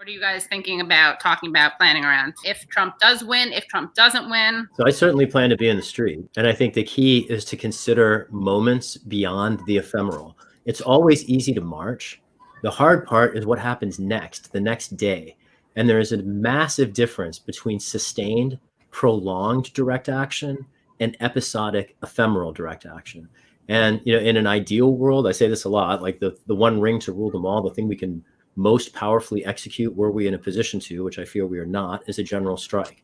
What are you guys thinking about talking about planning around if Trump does win, if Trump doesn't win? So I certainly plan to be in the street. And I think the key is to consider moments beyond the ephemeral. It's always easy to march. The hard part is what happens next, the next day. And there is a massive difference between sustained, prolonged direct action and episodic, ephemeral direct action. And in an ideal world, I say this a lot, like the one ring to rule them all, the thing we can most powerfully execute were we in a position to, which I feel we are not, is a general strike.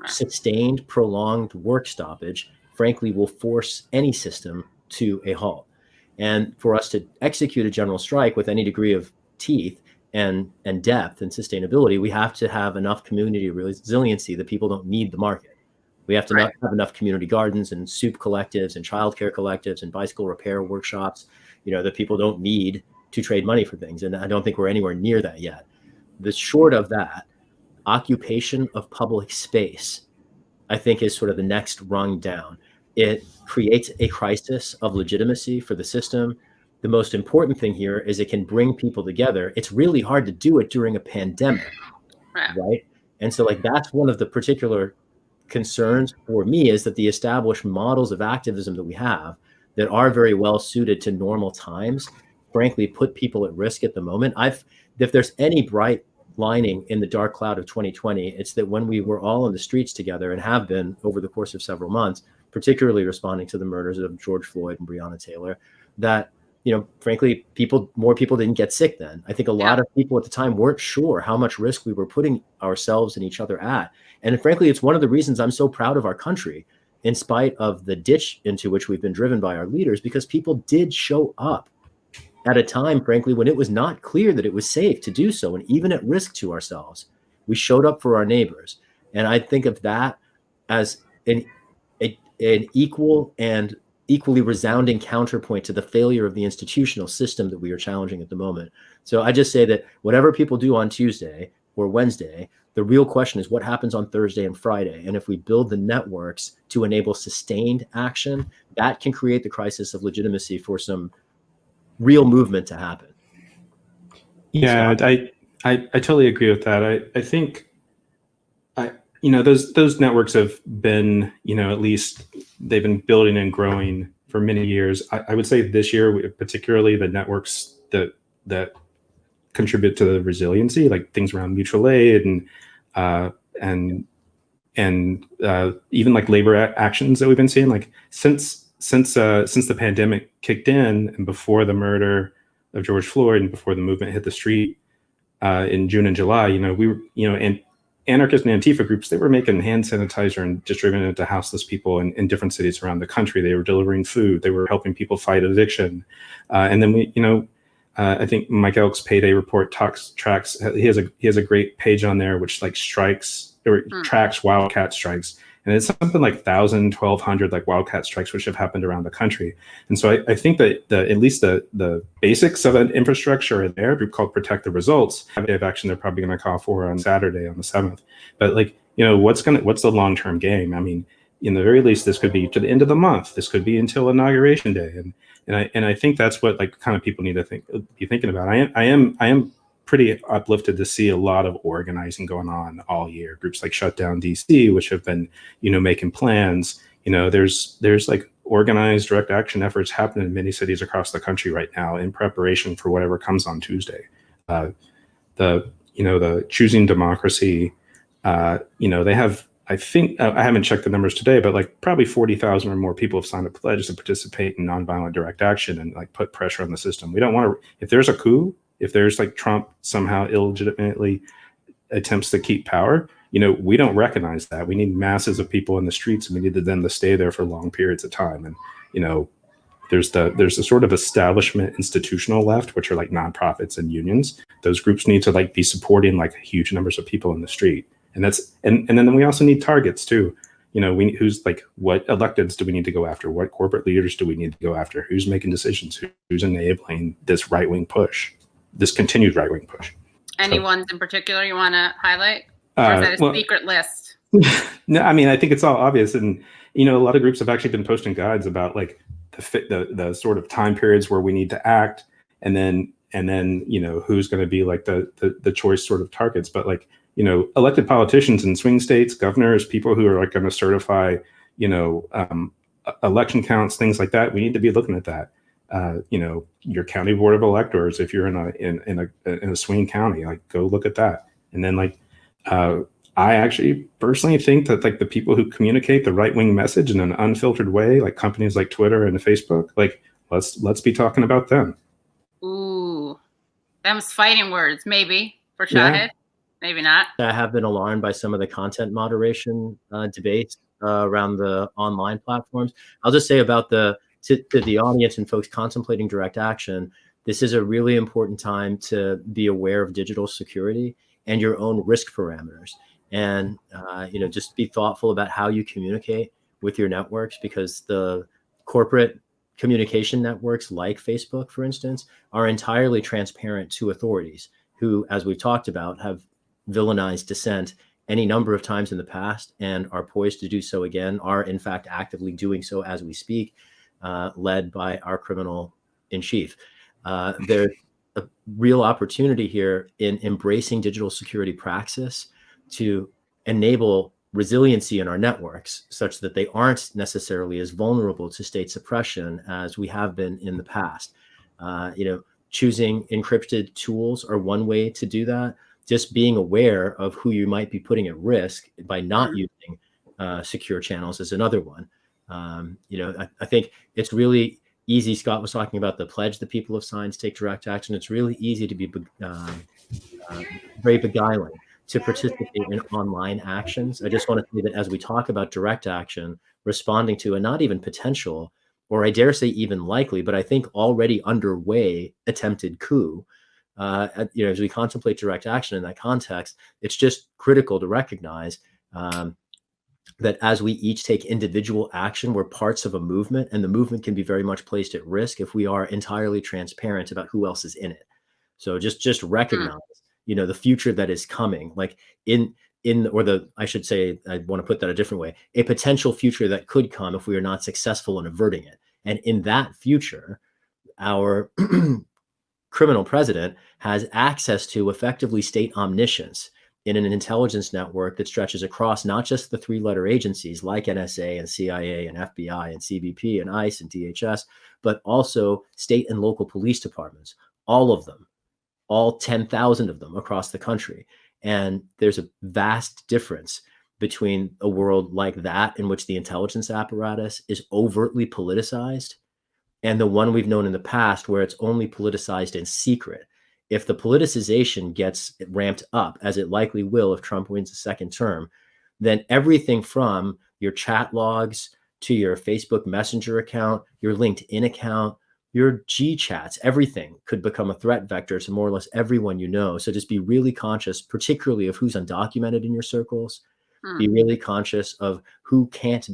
Sustained, prolonged work stoppage, frankly, will force any system to a halt. And for us to execute a general strike with any degree of teeth and depth and sustainability, we have to have enough community resiliency that people don't need the market. We have to not have enough community gardens and soup collectives and childcare collectives and bicycle repair workshops, that people don't need to trade money for things. And I don't think we're anywhere near that yet. The short of that, occupation of public space, I think, is sort of the next rung down. It creates a crisis of legitimacy for the system. The most important thing here is it can bring people together. It's really hard to do it during a pandemic, right? And so that's one of the particular concerns for me, is that the established models of activism that we have that are very well suited to normal times, frankly, put people at risk at the moment. If there's any bright lining in the dark cloud of 2020, it's that when we were all in the streets together and have been over the course of several months, particularly responding to the murders of George Floyd and Breonna Taylor, that, frankly, more people didn't get sick then. I think a lot of people at the time weren't sure how much risk we were putting ourselves and each other at. And frankly, it's one of the reasons I'm so proud of our country, in spite of the ditch into which we've been driven by our leaders, because people did show up at a time, frankly, when it was not clear that it was safe to do so, and even at risk to ourselves. We showed up for our neighbors. And I think of that as an equal and equally resounding counterpoint to the failure of the institutional system that we are challenging at the moment. So I just say that whatever people do on Tuesday or Wednesday, the real question is what happens on Thursday and Friday. And if we build the networks to enable sustained action, that can create the crisis of legitimacy for some real movement to happen. Yeah, I totally agree with that. I think those networks have been, at least they've been building and growing for many years. I would say this year, particularly the networks that contribute to the resiliency, like things around mutual aid and even like labor actions that we've been seeing, like since the pandemic kicked in and before the murder of George Floyd and before the movement hit the street in June and July, we were, and anarchist and Antifa groups, they were making hand sanitizer and distributing it to houseless people in different cities around the country. They were delivering food. They were helping people fight addiction. And then we, I think Mike Elk's Payday Report tracks. He has a great page on there which tracks wildcat strikes. And it's something like 1,000, 1,200 like wildcat strikes, which have happened around the country. And so I think that at least the basics of an infrastructure are there. A group called Protect the Results. They have action they're probably going to call for on Saturday on the 7th. But what's the long-term game? I mean, in the very least, this could be to the end of the month. This could be until Inauguration Day. And I think that's what kind of people need to be thinking about. I am pretty uplifted to see a lot of organizing going on all year. Groups like Shut Down DC, which have been, making plans. There's like organized direct action efforts happening in many cities across the country right now in preparation for whatever comes on Tuesday. The Choosing Democracy, they have, I think, I haven't checked the numbers today, but like probably 40,000 or more people have signed a pledge to participate in nonviolent direct action and like put pressure on the system. We don't want to, if there's a coup, if there's like Trump somehow illegitimately attempts to keep power, we don't recognize that. We need masses of people in the streets, and we need them to stay there for long periods of time. And, there's a sort of establishment institutional left, which are like nonprofits and unions. Those groups need to like be supporting like huge numbers of people in the street. And then we also need targets too. Who's like, what electeds do we need to go after? What corporate leaders do we need to go after? Who's making decisions? Who's enabling this right-wing push? This continued right-wing push. Any ones in particular you want to highlight? Or is that a secret list? No, I mean, I think it's all obvious. And, a lot of groups have actually been posting guides about like the sort of time periods where we need to act. And then, and then, who's going to be like the choice sort of targets. But like, elected politicians in swing states, governors, people who are like going to certify, election counts, things like that. We need to be looking at that. Your county board of electors, if you're in a swing county, like go look at that. And then like, I actually personally think that like the people who communicate the right-wing message in an unfiltered way, like companies like Twitter and Facebook, like let's be talking about them. Ooh, them's fighting words, maybe for Shahid. Yeah. Maybe not. I have been alarmed by some of the content moderation debates around the online platforms. I'll just say about to the audience and folks contemplating direct action, this is a really important time to be aware of digital security and your own risk parameters. And, just be thoughtful about how you communicate with your networks, because the corporate communication networks like Facebook, for instance, are entirely transparent to authorities who, as we've talked about, have villainized dissent any number of times in the past and are poised to do so again, are in fact actively doing so as we speak, led by our criminal in chief. There's a real opportunity here in embracing digital security praxis to enable resiliency in our networks such that they aren't necessarily as vulnerable to state suppression as we have been in the past. Choosing encrypted tools are one way to do that. Just being aware of who you might be putting at risk by not using secure channels is another one. I think it's really easy. Scott was talking about the pledge that people of science take direct action. It's really easy to be very beguiling to participate in online actions. I just want to say that as we talk about direct action, responding to a not even potential, or I dare say even likely, but I think already underway attempted coup, as we contemplate direct action in that context, it's just critical to recognize that as we each take individual action, we're parts of a movement, and the movement can be very much placed at risk if we are entirely transparent about who else is in it. So just recognize, the future that is coming, like I should say, I want to put that a different way, a potential future that could come if we are not successful in averting it. And in that future, our criminal president has access to effectively state omniscience in an intelligence network that stretches across not just the three-letter agencies like NSA and CIA and FBI and CBP and ICE and DHS, but also state and local police departments, all of them, all 10,000 of them across the country. And there's a vast difference between a world like that, in which the intelligence apparatus is overtly politicized, and the one we've known in the past where it's only politicized in secret. If the politicization gets ramped up, as it likely will if Trump wins a second term, then everything from your chat logs to your Facebook Messenger account, your LinkedIn account, your G-chats, everything could become a threat vector to more or less everyone you know. So just be really conscious, particularly of who's undocumented in your circles. Be really conscious of who can't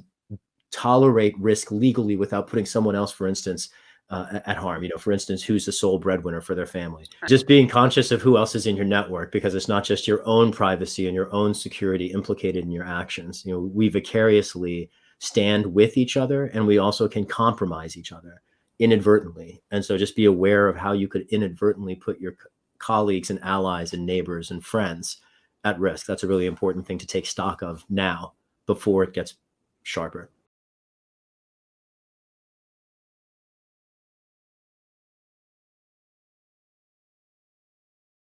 tolerate risk legally without putting someone else, for instance, at harm. For instance, who's the sole breadwinner for their family. Just being conscious of who else is in your network, because it's not just your own privacy and your own security implicated in your actions. We vicariously stand with each other, and we also can compromise each other inadvertently. And so just be aware of how you could inadvertently put your colleagues and allies and neighbors and friends at risk. That's a really important thing to take stock of now before it gets sharper.